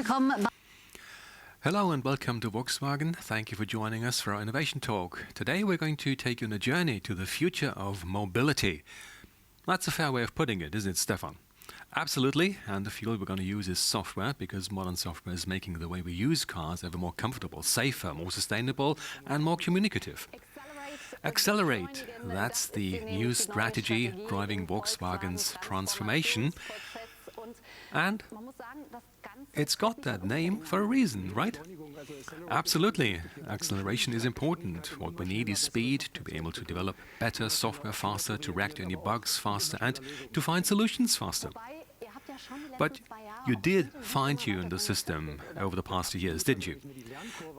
willkommen. Hello and welcome to Volkswagen. Thank you for joining us for our innovation talk. Today we're going to take you on a journey to the future of mobility. That's a fair way of putting it, isn't it, Stefan? Absolutely, and the field we're going to use is software, because modern software is making the way we use cars ever more comfortable, safer, more sustainable and more communicative. Accelerate, that's the new strategy driving Volkswagen's transformation. And it's got that name for a reason, right? Absolutely. Acceleration is important. What we need is speed to be able to develop better software faster, to react to any bugs faster, and to find solutions faster. But you did fine-tune the system over the past 2 years, didn't you?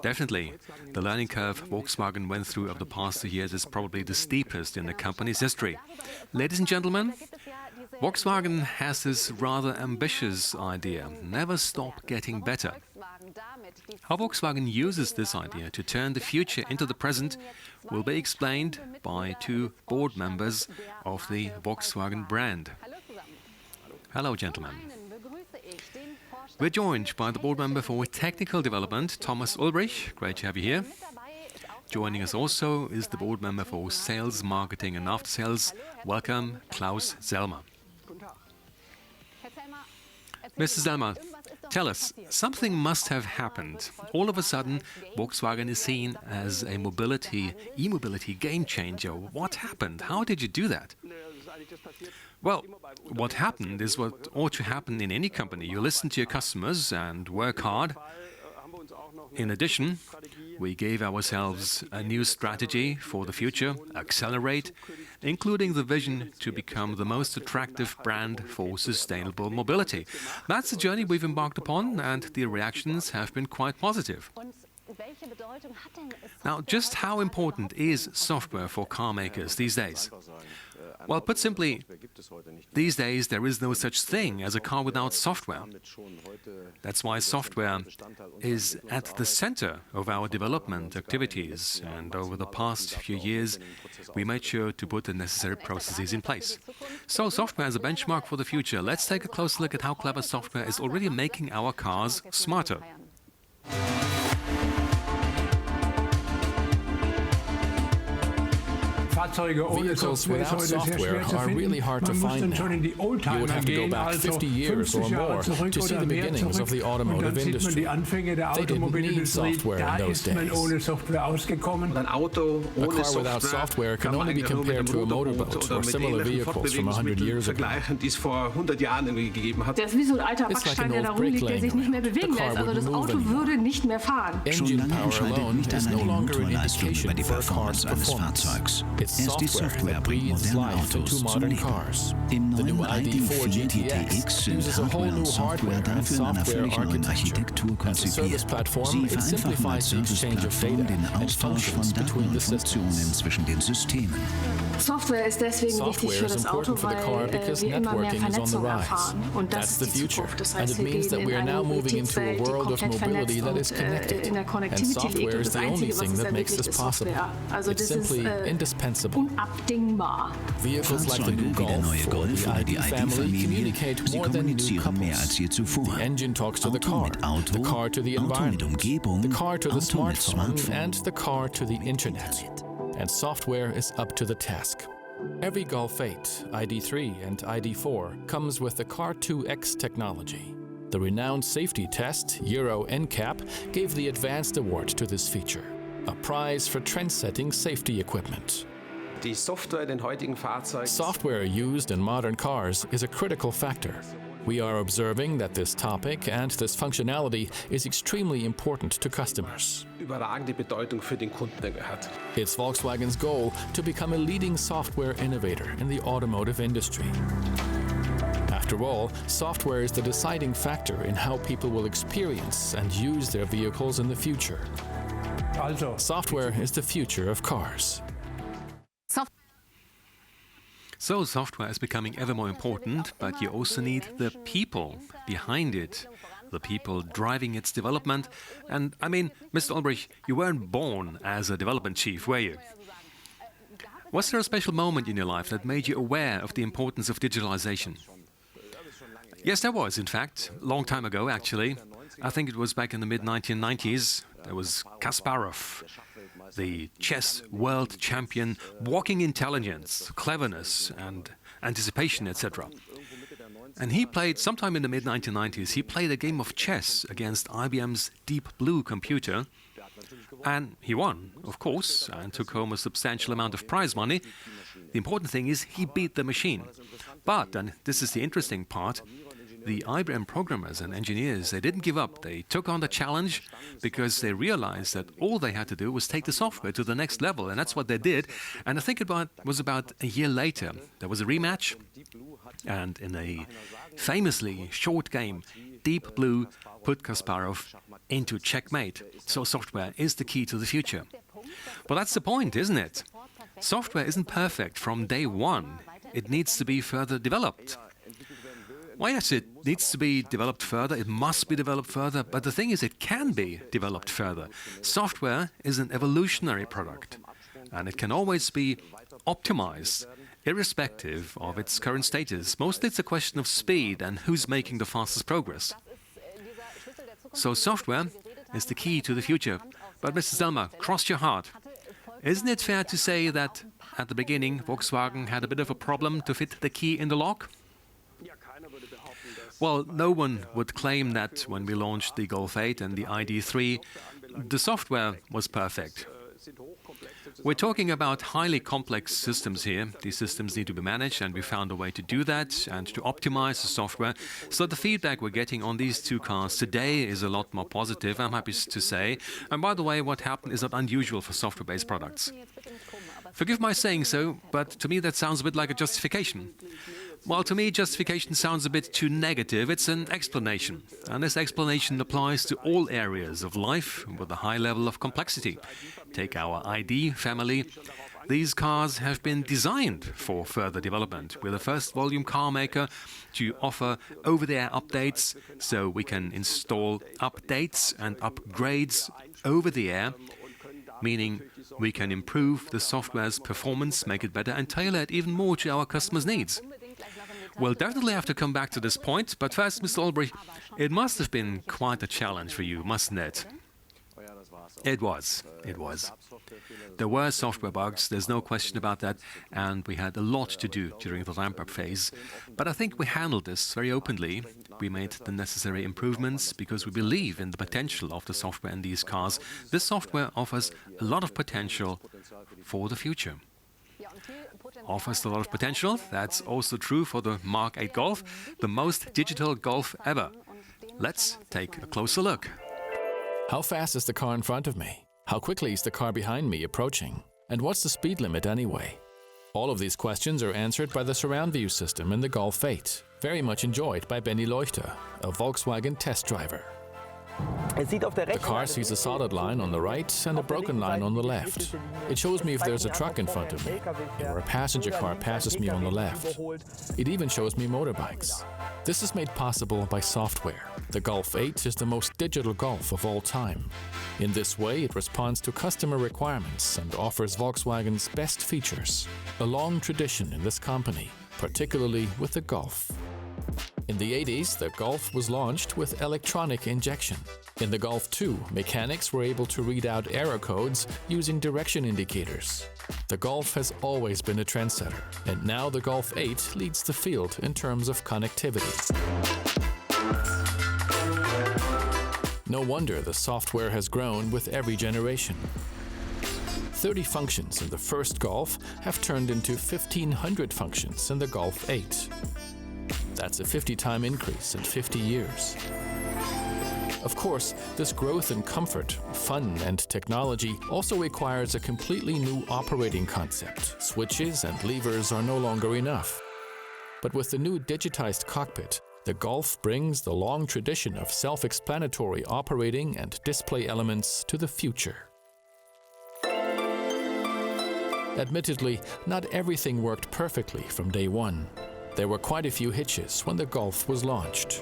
Definitely. The learning curve Volkswagen went through over the past 2 years is probably the steepest in the company's history. Ladies and gentlemen, Volkswagen has this rather ambitious idea: never stop getting better. How Volkswagen uses this idea to turn the future into the present will be explained by two board members of the Volkswagen brand. Hello, gentlemen. We're joined by the board member for technical development, Thomas Ulbrich. Great to have you here. Joining us also is the board member for sales, marketing and after sales. Welcome, Klaus Selmer. Mr. Selmer, tell us, something must have happened. All of a sudden, Volkswagen is seen as a e-mobility game changer. What happened? How did you do that? Well, what happened is what ought to happen in any company. You listen to your customers and work hard. In addition, we gave ourselves a new strategy for the future, Accelerate, including the vision to become the most attractive brand for sustainable mobility. That's the journey we've embarked upon, and the reactions have been quite positive. Now, just how important is software for car makers these days? Well, put simply, these days there is no such thing as a car without software. That's why software is at the center of our development activities, and over the past few years we made sure to put the necessary processes in place. So software as a benchmark for the future. Let's take a closer look at how clever software is already making our cars smarter. Vehicles without software are really hard to find now. You would have to go back 50 years or more to see the beginnings of the automotive industry. They didn't need software in those days. A car without software can only be compared to a motorboat or similar vehicles from 100 years ago. It's like an old brake lane. The car would move anymore. Engine power alone is no longer an indication for a car's performance. It's software that breathes life into modern cars. The new ID.4 GTX uses a whole new hardware and software architecture. As a service platform, it simplifies the exchange of data and functions between the systems. Software ist deswegen wichtig für das Auto, weil wir immer mehr Vernetzung erfahren. Und das ist die Zukunft. Das heißt, wir gehen in eine Mobilitätswelt, die komplett vernetzt und in der Connectivity liegt. Und das Einzige, was es ermöglicht, ist Software. Also das ist unabdingbar. Vehicles like the new Golf or the ID family communicate more than new couples. The engine talks to the car to the environment, the car to the smartphone, and the car to the internet. And software is up to the task. Every Golf 8, ID.3 and ID.4 comes with the Car 2X technology. The renowned safety test, Euro NCAP, gave the Advanced Award to this feature, a prize for trend-setting safety equipment. Software used in modern cars is a critical factor. We are observing that this topic and this functionality is extremely important to customers. It's Volkswagen's goal to become a leading software innovator in the automotive industry. After all, software is the deciding factor in how people will experience and use their vehicles in the future. Software is the future of cars. So software is becoming ever more important, but you also need the people behind it, the people driving its development. And I mean, Mr. Ulbrich, you weren't born as a development chief, were you? Was there a special moment in your life that made you aware of the importance of digitalization? Yes, there was, in fact, a long time ago, actually. I think it was back in the mid-1990s, there was Kasparov, the chess world champion, walking intelligence, cleverness and anticipation, etc. And he played, sometime in the mid-1990s, he played a game of chess against IBM's Deep Blue computer, and he won, of course, and took home a substantial amount of prize money. The important thing is he beat the machine. But, and this is the interesting part, the IBM programmers and engineers, they didn't give up. They took on the challenge because they realized that all they had to do was take the software to the next level, and that's what they did. And I think it was about a year later. There was a rematch, and in a famously short game, Deep Blue put Kasparov into checkmate. So software is the key to the future. Well, that's the point, isn't it? Software isn't perfect from day one. It needs to be further developed. Well, yes, it needs to be developed further. It must be developed further. But the thing is, it can be developed further. Software is an evolutionary product, and it can always be optimized, irrespective of its current status. Mostly it's a question of speed and who's making the fastest progress. So software is the key to the future. But Mr. Selmer, cross your heart. Isn't it fair to say that at the beginning, Volkswagen had a bit of a problem to fit the key in the lock? Well, no one would claim that when we launched the Golf 8 and the ID3, the software was perfect. We're talking about highly complex systems here. These systems need to be managed, and we found a way to do that and to optimize the software. So the feedback we're getting on these two cars today is a lot more positive, I'm happy to say. And by the way, what happened is not unusual for software-based products. Forgive my saying so, but to me that sounds a bit like a justification. Well, to me, justification sounds a bit too negative. It's an explanation. And this explanation applies to all areas of life with a high level of complexity. Take our ID family. These cars have been designed for further development. We're the first volume car maker to offer over-the-air updates, so we can install updates and upgrades over the air, meaning we can improve the software's performance, make it better, and tailor it even more to our customers' needs. We'll definitely have to come back to this point, but first, Mr. Ulbrich, it must have been quite a challenge for you, mustn't it? It was. There were software bugs, there's no question about that, and we had a lot to do during the ramp-up phase. But I think we handled this very openly. We made the necessary improvements because we believe in the potential of the software in these cars. This software offers a lot of potential for the future. Offers a lot of potential. That's also true for the Mark 8 Golf, the most digital Golf ever. Let's take a closer look. How fast is the car in front of me? How quickly is the car behind me approaching? And what's the speed limit anyway? All of these questions are answered by the surround view system in the Golf 8, very much enjoyed by Benny Leuchter, a Volkswagen test driver. The car sees a solid line on the right and a broken line on the left. It shows me if there's a truck in front of me, or a passenger car passes me on the left. It even shows me motorbikes. This is made possible by software. The Golf 8 is the most digital Golf of all time. In this way, it responds to customer requirements and offers Volkswagen's best features. A long tradition in this company, particularly with the Golf. In the 80s, the Golf was launched with electronic injection. In the Golf 2, mechanics were able to read out error codes using direction indicators. The Golf has always been a trendsetter, and now the Golf 8 leads the field in terms of connectivity. No wonder the software has grown with every generation. 30 functions in the first Golf have turned into 1,500 functions in the Golf 8. That's a 50-time increase in 50 years. Of course, this growth in comfort, fun, and technology also requires a completely new operating concept. Switches and levers are no longer enough. But with the new digitized cockpit, the Golf brings the long tradition of self-explanatory operating and display elements to the future. Admittedly, not everything worked perfectly from day one. There were quite a few hitches when the Golf was launched.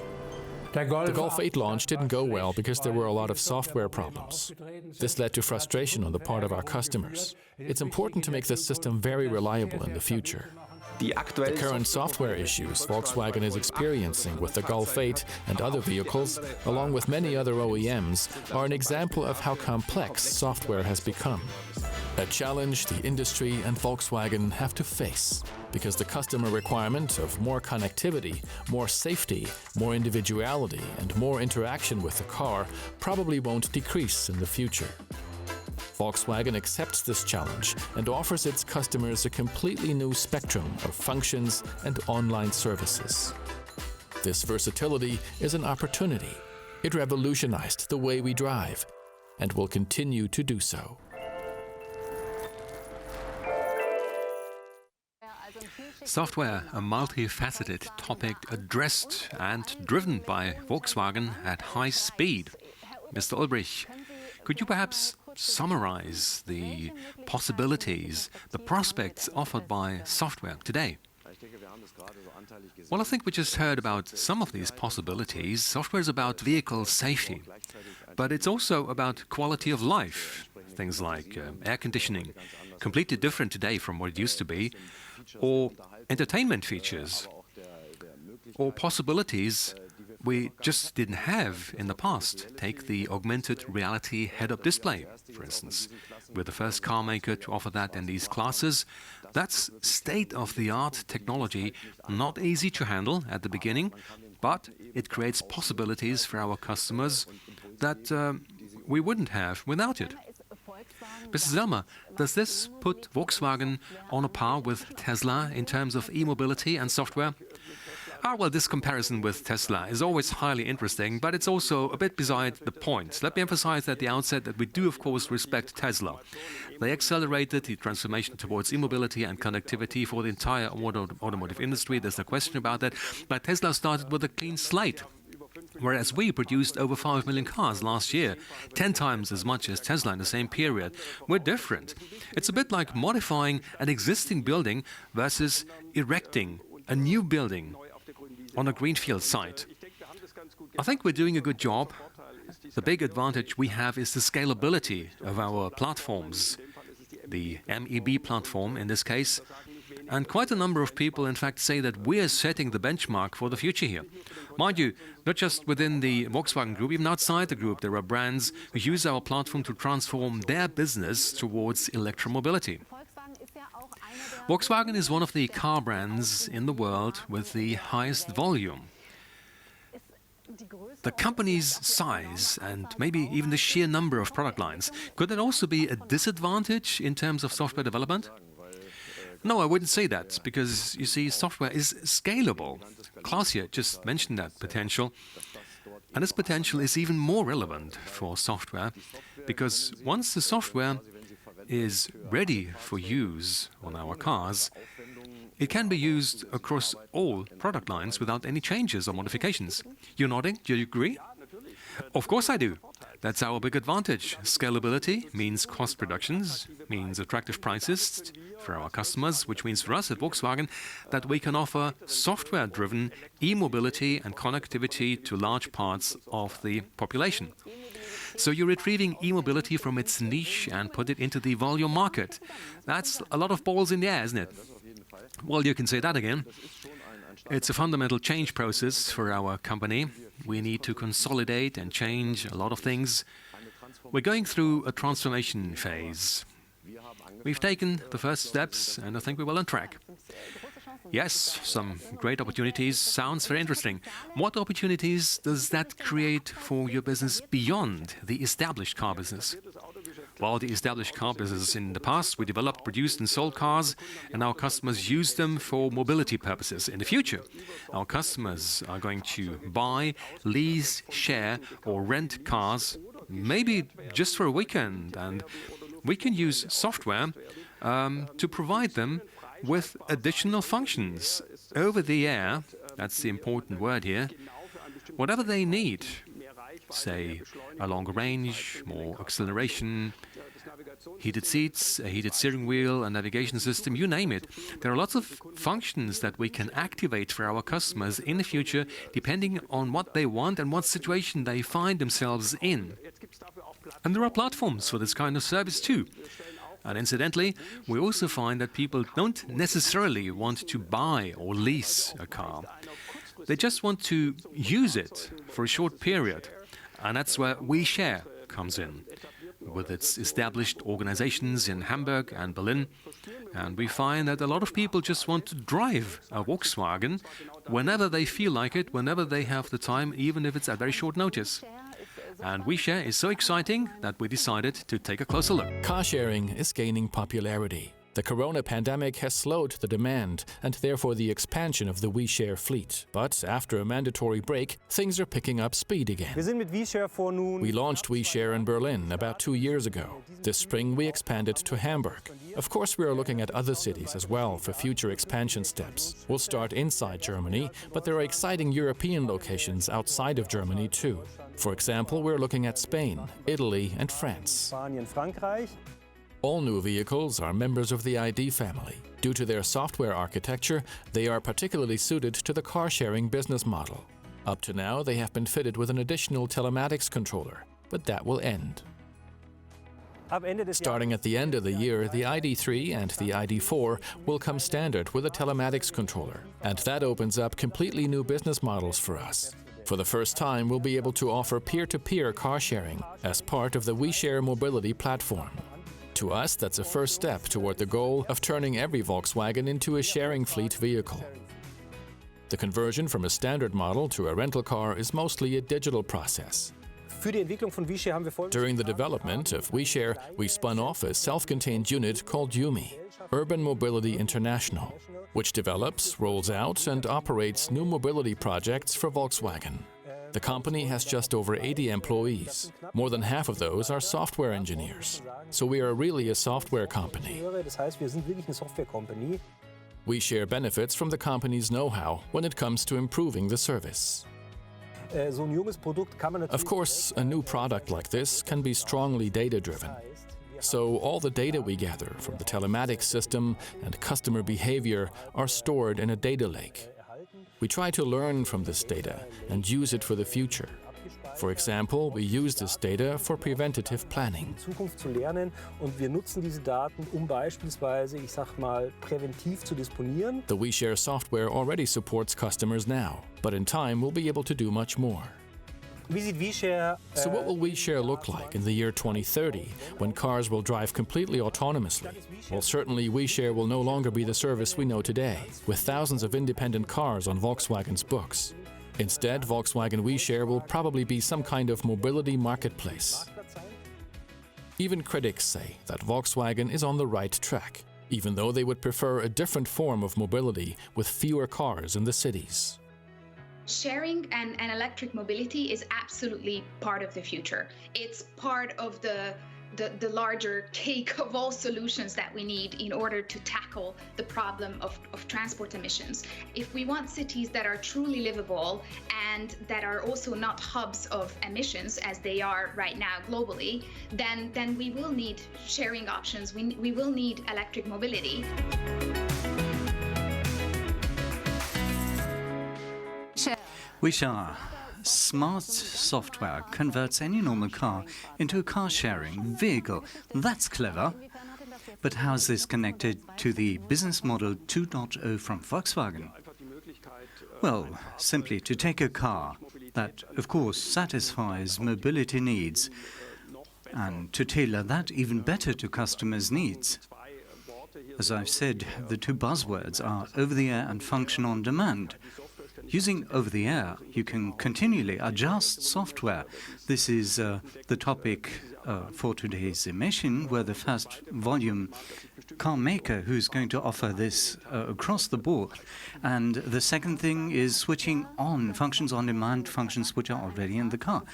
The Golf 8 launch didn't go well because there were a lot of software problems. This led to frustration on the part of our customers. It's important to make this system very reliable in the future. The current software issues Volkswagen is experiencing with the Golf 8 and other vehicles, along with many other OEMs, are an example of how complex software has become. A challenge the industry and Volkswagen have to face, because the customer requirement of more connectivity, more safety, more individuality, and more interaction with the car probably won't decrease in the future. Volkswagen accepts this challenge and offers its customers a completely new spectrum of functions and online services. This versatility is an opportunity. It revolutionized the way we drive and will continue to do so. Software, a multifaceted topic addressed and driven by Volkswagen at high speed. Mr. Ulbrich, could you perhaps summarize the possibilities, the prospects offered by software today? Well, I think we just heard about some of these possibilities. Software is about vehicle safety, but it's also about quality of life. Things like air conditioning, completely different today from what it used to be, or entertainment features, or possibilities we just didn't have in the past. Take the augmented reality head-up display, for instance. We're the first car maker to offer that in these classes. That's state-of-the-art technology, not easy to handle at the beginning, but it creates possibilities for our customers that we wouldn't have without it. Mrs. Selmer, does this put Volkswagen on a par with Tesla in terms of e-mobility and software? Well, this comparison with Tesla is always highly interesting, but it's also a bit beside the point. Let me emphasize at the outset that we do, of course, respect Tesla. They accelerated the transformation towards e-mobility and connectivity for the entire automotive industry. There's no question about that. But Tesla started with a clean slate, whereas we produced over 5 million cars last year, 10 times as much as Tesla in the same period. We're different. It's a bit like modifying an existing building versus erecting a new building on a greenfield site. I think we're doing a good job. The big advantage we have is the scalability of our platforms, the MEB platform in this case. And quite a number of people, in fact, say that we're setting the benchmark for the future here. Mind you, not just within the Volkswagen Group, even outside the group, there are brands who use our platform to transform their business towards electromobility. Volkswagen is one of the car brands in the world with the highest volume. The company's size and maybe even the sheer number of product lines, could that also be a disadvantage in terms of software development? No, I wouldn't say that, because, you see, software is scalable. Klaus here just mentioned that potential. And this potential is even more relevant for software, because once the software is ready for use on our cars, it can be used across all product lines without any changes or modifications. You're nodding? Do you agree? Of course I do. That's our big advantage. Scalability means cost reductions, means attractive prices for our customers, which means for us at Volkswagen that we can offer software-driven e-mobility and connectivity to large parts of the population. So you're retrieving e-mobility from its niche and put it into the volume market. That's a lot of balls in the air, isn't it? Well, you can say that again. It's a fundamental change process for our company. We need to consolidate and change a lot of things. We're going through a transformation phase. We've taken the first steps, and I think we're well on track. Yes, some great opportunities. Sounds very interesting. What opportunities does that create for your business beyond the established car business? Well, the established car business in the past, we developed, produced and sold cars, and our customers use them for mobility purposes. In the future, our customers are going to buy, lease, share or rent cars, maybe just for a weekend, and we can use software to provide them with additional functions over the air. That's the important word here. Whatever they need, say a longer range, more acceleration, heated seats, a heated steering wheel, a navigation system, you name it. There are lots of functions that we can activate for our customers in the future, depending on what they want and what situation they find themselves in. And there are platforms for this kind of service too. And incidentally, we also find that people don't necessarily want to buy or lease a car. They just want to use it for a short period. And that's where WeShare comes in, with its established organizations in Hamburg and Berlin. And we find that a lot of people just want to drive a Volkswagen whenever they feel like it, whenever they have the time, even if it's at very short notice. And WeShare is so exciting that we decided to take a closer look. Car sharing is gaining popularity. The corona pandemic has slowed the demand and therefore the expansion of the WeShare fleet. But after a mandatory break, things are picking up speed again. We launched WeShare in Berlin about 2 years ago. This spring we expanded to Hamburg. Of course, we are looking at other cities as well for future expansion steps. We'll start inside Germany, but there are exciting European locations outside of Germany too. For example, we're looking at Spain, Italy and France. All new vehicles are members of the ID family. Due to their software architecture, they are particularly suited to the car-sharing business model. Up to now, they have been fitted with an additional telematics controller, but that will end. Starting at the end of the year, the ID3 and the ID4 will come standard with a telematics controller, and that opens up completely new business models for us. For the first time, we'll be able to offer peer-to-peer car sharing as part of the WeShare mobility platform. To us, that's a first step toward the goal of turning every Volkswagen into a sharing fleet vehicle. The conversion from a standard model to a rental car is mostly a digital process. During the development of WeShare, we spun off a self-contained unit called UMI, Urban Mobility International, which develops, rolls out and operates new mobility projects for Volkswagen. The company has just over 80 employees. More than half of those are software engineers. So we are really a software company. WeShare benefits from the company's know-how when it comes to improving the service. Of course, a new product like this can be strongly data-driven. So all the data we gather from the telematics system and customer behavior are stored in a data lake. We try to learn from this data and use it for the future. For example, we use this data for preventative planning. The WeShare software already supports customers now, but in time we'll be able to do much more. So what will WeShare look like in the year 2030, when cars will drive completely autonomously? Well, certainly WeShare will no longer be the service we know today, with thousands of independent cars on Volkswagen's books. Instead, Volkswagen WeShare will probably be some kind of mobility marketplace. Even critics say that Volkswagen is on the right track, even though they would prefer a different form of mobility with fewer cars in the cities. Sharing and electric mobility is absolutely part of the future. It's part of the larger cake of all solutions that we need in order to tackle the problem of transport emissions. If we want cities that are truly livable and that are also not hubs of emissions as they are right now globally, then we will need sharing options. We will need electric mobility. WeShare. Smart software converts any normal car into a car-sharing vehicle. That's clever. But how is this connected to the business model 2.0 from Volkswagen? Well, simply to take a car that, of course, satisfies mobility needs and to tailor that even better to customers' needs. As I've said, the two buzzwords are over-the-air and function on demand. Using over-the-air, you can continually adjust software. This is the topic for today's emission. We're the first volume car maker who's going to offer this across the board. And the second thing is switching on, functions on demand, functions which are already in the car.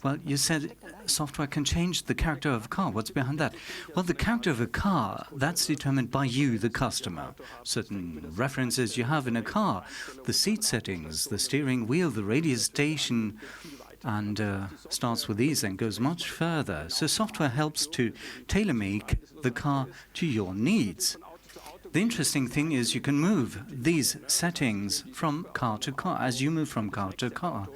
Well, you said software can change the character of a car. What's behind that? Well, the character of a car, that's determined by you, the customer. Certain references you have in a car, the seat settings, the steering wheel, the radio station, and starts with these and goes much further. So software helps to tailor-make the car to your needs. The interesting thing is you can move these settings from car to car as you move from car to car.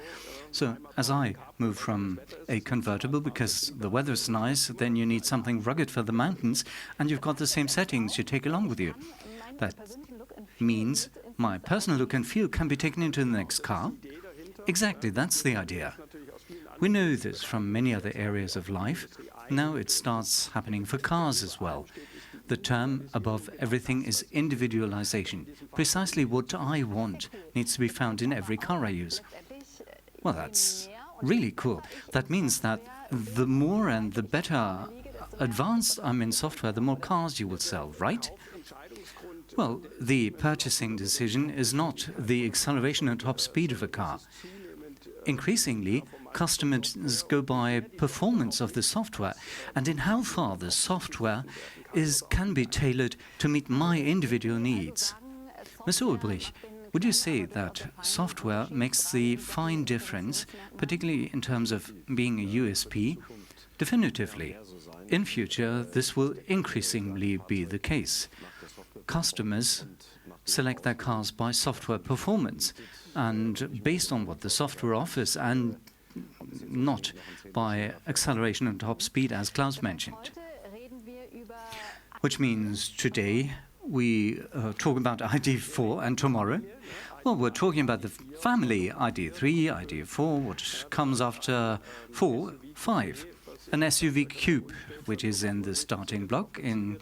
So as I move from a convertible because the weather's nice, then you need something rugged for the mountains, and you've got the same settings you take along with you. That means my personal look and feel can be taken into the next car. Exactly, that's the idea. We know this from many other areas of life. Now it starts happening for cars as well. The term above everything is individualization. Precisely what I want needs to be found in every car I use. Well, that's really cool. That means that the more and the better advanced I'm in software, the more cars you will sell, right? Well, the purchasing decision is not the acceleration and top speed of a car. Increasingly, customers go by performance of the software and in how far the software can be tailored to meet my individual needs. Mr. Ulbrich, would you say that software makes the fine difference, particularly in terms of being a USP? Definitively. In future, this will increasingly be the case. Customers select their cars by software performance and based on what the software offers and not by acceleration and top speed, as Klaus mentioned. Which means today we talk about ID4 and tomorrow, well, we're talking about the family ID3, ID4, what comes after 4, 5. An SUV coupe, which is in the starting block in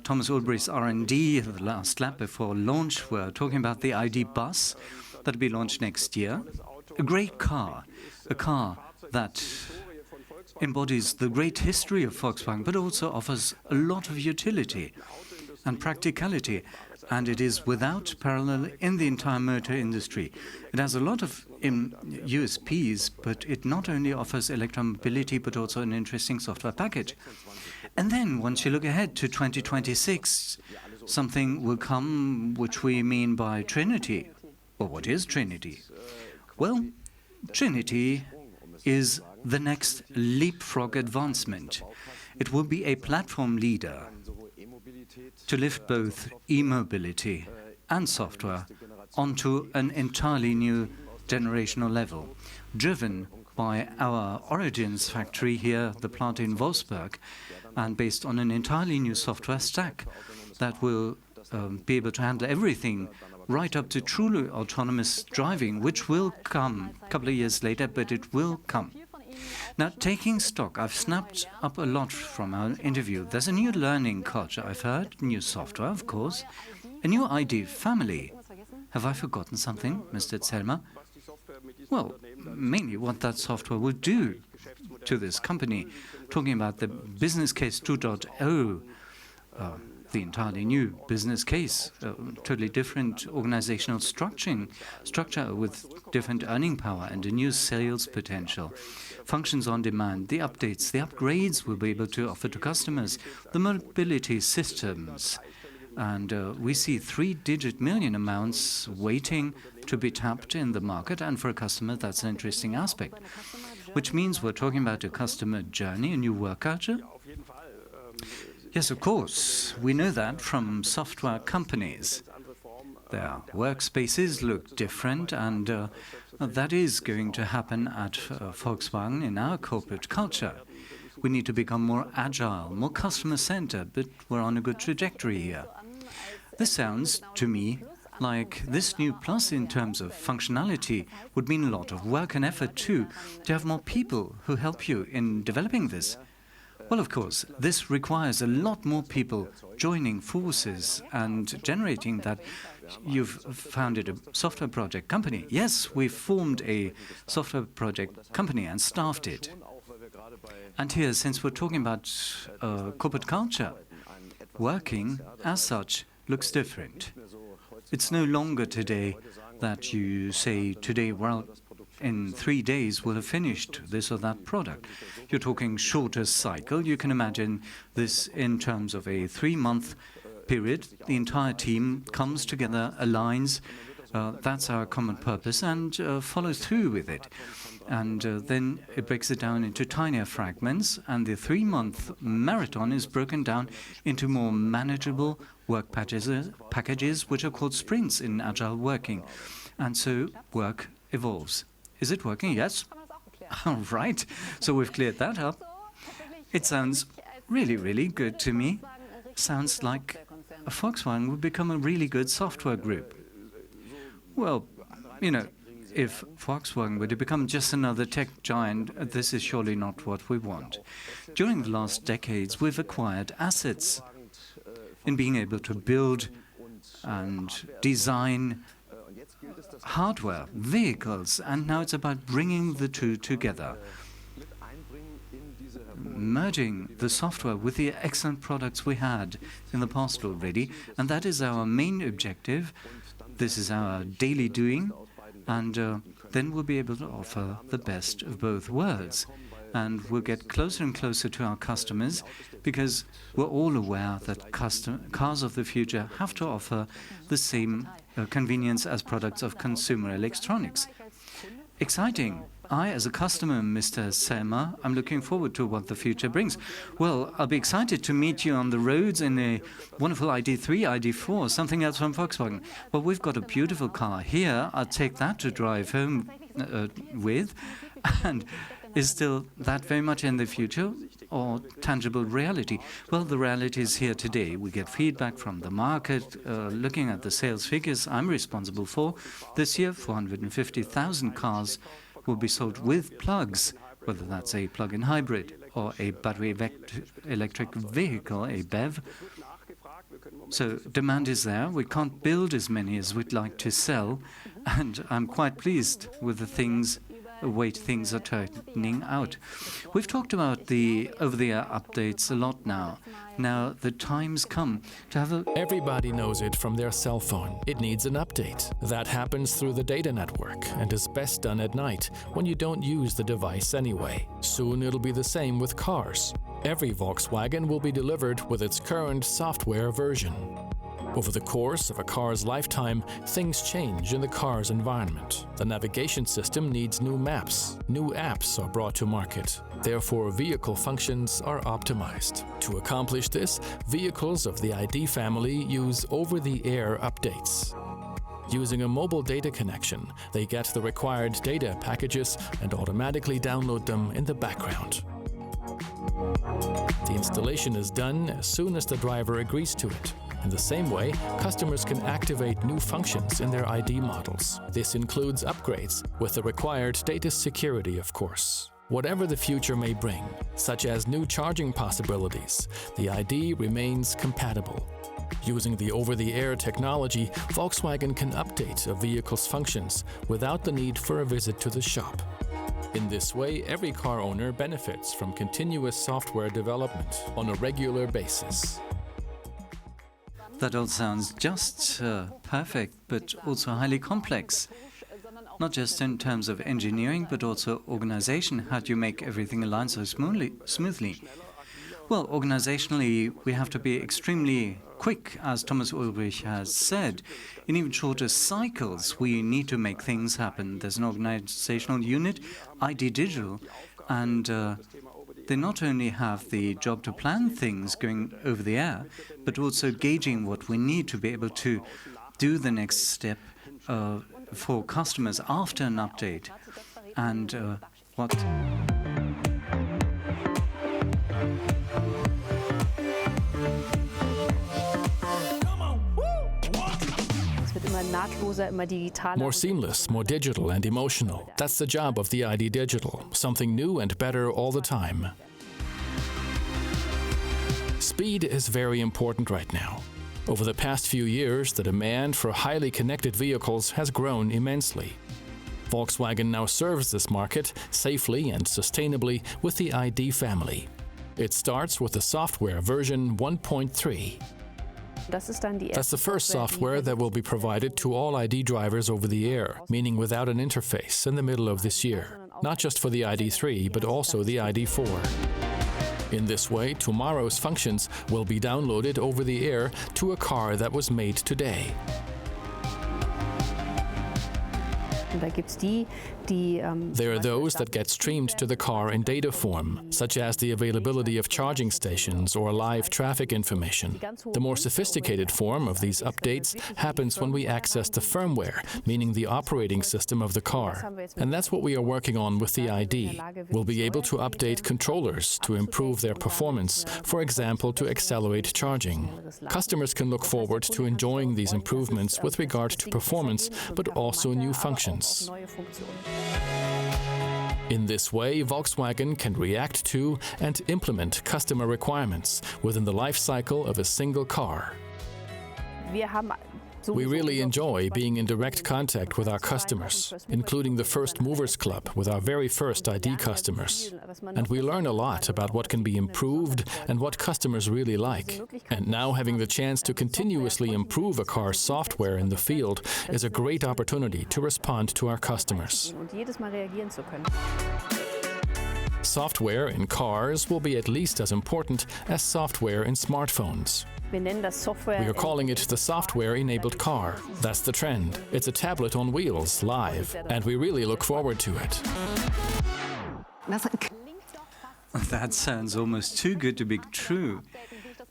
Thomas Ulbrich's R&D, the last lap before launch. We're talking about the ID bus that will be launched next year. A great car, a car that embodies the great history of Volkswagen, but also offers a lot of utility and practicality, and it is without parallel in the entire motor industry. It has a lot of USPs, but it not only offers electromobility, but also an interesting software package. And then, once you look ahead to 2026, something will come which we mean by Trinity. Well, what is Trinity? Well, Trinity is the next leapfrog advancement. It will be a platform leader to lift both e-mobility and software onto an entirely new generational level, driven by our origins factory here, the plant in Wolfsburg, and based on an entirely new software stack that will be able to handle everything right up to truly autonomous driving, which will come a couple of years later, but it will come. Now, taking stock, I've snapped up a lot from our interview. There's a new learning culture, I've heard, new software, of course, a new ID family. Have I forgotten something, Mr. Zellmer? Well, mainly what that software will do to this company. Talking about the business case 2.0, the entirely new business case, totally different organizational structure with different earning power and a new sales potential. Functions on demand, the updates, the upgrades we'll be able to offer to customers, the mobility systems. And we see 3-digit million amounts waiting to be tapped in the market, and for a customer that's an interesting aspect. Which means we're talking about a customer journey, a new work culture. Yes, of course, we know that from software companies. Their workspaces look different, and that is going to happen at Volkswagen in our corporate culture. We need to become more agile, more customer-centered, but we're on a good trajectory here. This sounds, to me, like this new plus in terms of functionality would mean a lot of work and effort too, to have more people who help you in developing this. Well, of course, this requires a lot more people joining forces and generating that. You've founded a software project company. Yes, we've formed a software project company and staffed it. And here, since we're talking about corporate culture, working as such looks different. It's no longer today that you say today, well, in 3 days we'll have finished this or that product. You're talking shorter cycle. You can imagine this in terms of a 3-month period. The entire team comes together, aligns, that's our common purpose, and follows through with it. And then it breaks it down into tinier fragments, and the 3-month marathon is broken down into more manageable work packages, which are called sprints in agile working. And so work evolves. Is it working? Yes? All right. So we've cleared that up. It sounds really, really good to me. Sounds like Volkswagen would become a really good software group. Well, you know, if Volkswagen were to become just another tech giant, this is surely not what we want. During the last decades, we've acquired assets in being able to build and design hardware, vehicles, and now it's about bringing the two together, merging the software with the excellent products we had in the past already, and that is our main objective. This is our daily doing, and then we'll be able to offer the best of both worlds. And we'll get closer and closer to our customers, because we're all aware that cars of the future have to offer the same convenience as products of consumer electronics. Exciting. I, as a customer, Mr. Selmer, I'm looking forward to what the future brings. Well, I'll be excited to meet you on the roads in a wonderful ID3, ID4, something else from Volkswagen. Well, we've got a beautiful car here. I'll take that to drive home with. And is still that very much in the future or tangible reality? Well, the reality is here today. We get feedback from the market, looking at the sales figures I'm responsible for. This year, 450,000 cars will be sold with plugs, whether that's a plug-in hybrid or a battery electric vehicle, a BEV. So demand is there. We can't build as many as we'd like to sell, and I'm quite pleased with the way things are turning out. We've talked about the over-the-air updates a lot now. Now the time's come to have Everybody knows it from their cell phone. It needs an update. That happens through the data network and is best done at night when you don't use the device anyway. Soon it'll be the same with cars. Every Volkswagen will be delivered with its current software version. Over the course of a car's lifetime, things change in the car's environment. The navigation system needs new maps. New apps are brought to market. Therefore, vehicle functions are optimized. To accomplish this, vehicles of the ID family use over-the-air updates. Using a mobile data connection, they get the required data packages and automatically download them in the background. The installation is done as soon as the driver agrees to it. In the same way, customers can activate new functions in their ID models. This includes upgrades with the required data security, of course. Whatever the future may bring, such as new charging possibilities, the ID remains compatible. Using the over-the-air technology, Volkswagen can update a vehicle's functions without the need for a visit to the shop. In this way, every car owner benefits from continuous software development on a regular basis. That all sounds just perfect, but also highly complex. Not just in terms of engineering, but also organization. How do you make everything align so smoothly? Well, organizationally, we have to be extremely quick, as Thomas Ulrich has said. In even shorter cycles, we need to make things happen. There's an organizational unit, ID Digital, and they not only have the job to plan things going over the air, but also gauging what we need to be able to do the next step for customers after an update. And what... More seamless, more digital and emotional. That's the job of the ID Digital. Something new and better all the time. Speed is very important right now. Over the past few years, the demand for highly connected vehicles has grown immensely. Volkswagen now serves this market safely and sustainably with the ID family. It starts with the software version 1.3. That's the first software that will be provided to all ID drivers over the air, meaning without an interface, in the middle of this year. Not just for the ID3, but also the ID4. In this way, tomorrow's functions will be downloaded over the air to a car that was made today. There are those that get streamed to the car in data form, such as the availability of charging stations or live traffic information. The more sophisticated form of these updates happens when we access the firmware, meaning the operating system of the car. And that's what we are working on with the ID. We'll be able to update controllers to improve their performance, for example, to accelerate charging. Customers can look forward to enjoying these improvements with regard to performance, but also new functions. In this way, Volkswagen can react to and implement customer requirements within the life cycle of a single car. We really enjoy being in direct contact with our customers, including the First Movers Club with our very first ID customers. And we learn a lot about what can be improved and what customers really like. And now having the chance to continuously improve a car's software in the field is a great opportunity to respond to our customers. Software in cars will be at least as important as software in smartphones. We are calling it the software-enabled car. That's the trend. It's a tablet on wheels, live, and we really look forward to it. That sounds almost too good to be true.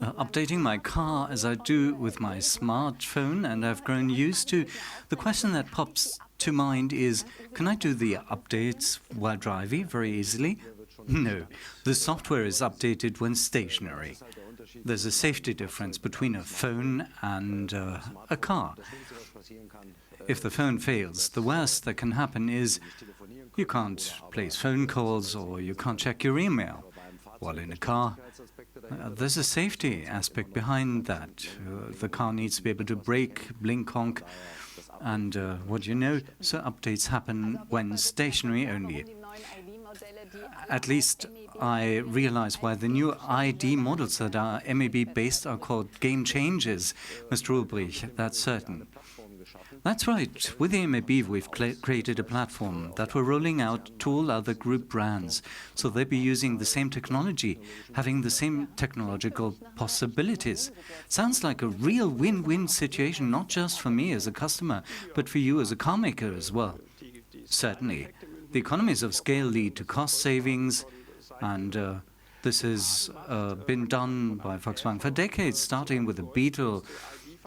Updating my car as I do with my smartphone, and I've grown used to. The question that pops to mind is, can I do the updates while driving very easily? No, the software is updated when stationary. There's a safety difference between a phone and a car. If the phone fails, the worst that can happen is you can't place phone calls or you can't check your email. While in a car, there's a safety aspect behind that. The car needs to be able to brake, blink, honk, and what do you know? So updates happen when stationary only. At least I realize why the new ID models that are MEB-based are called game changers, Mr. Ulbrich, that's certain. That's right. With the MEB, we've created a platform that we're rolling out to all other group brands. So they'll be using the same technology, having the same technological possibilities. Sounds like a real win-win situation, not just for me as a customer, but for you as a car maker as well. Certainly. The economies of scale lead to cost savings, and this has been done by Volkswagen for decades, starting with the Beetle,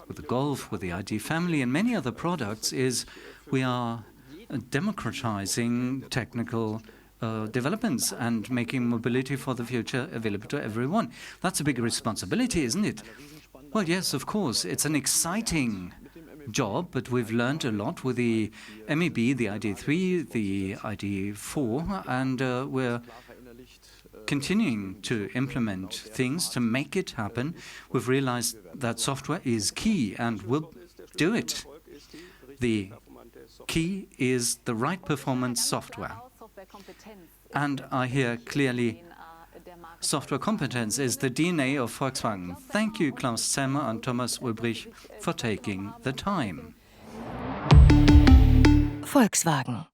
with the Golf, with the ID family, and many other products, is we are democratizing technical developments and making mobility for the future available to everyone. That's a big responsibility, isn't it? Well, yes, of course. It's an exciting job, but we've learned a lot with the MEB, the ID3, the ID4, and we're continuing to implement things to make it happen. We've realized that software is key, and we'll do it. The key is the right performance software. And I hear clearly software competence is the DNA of Volkswagen. Thank you, Klaus Zermer and Thomas Ulbrich, for taking the time. Volkswagen.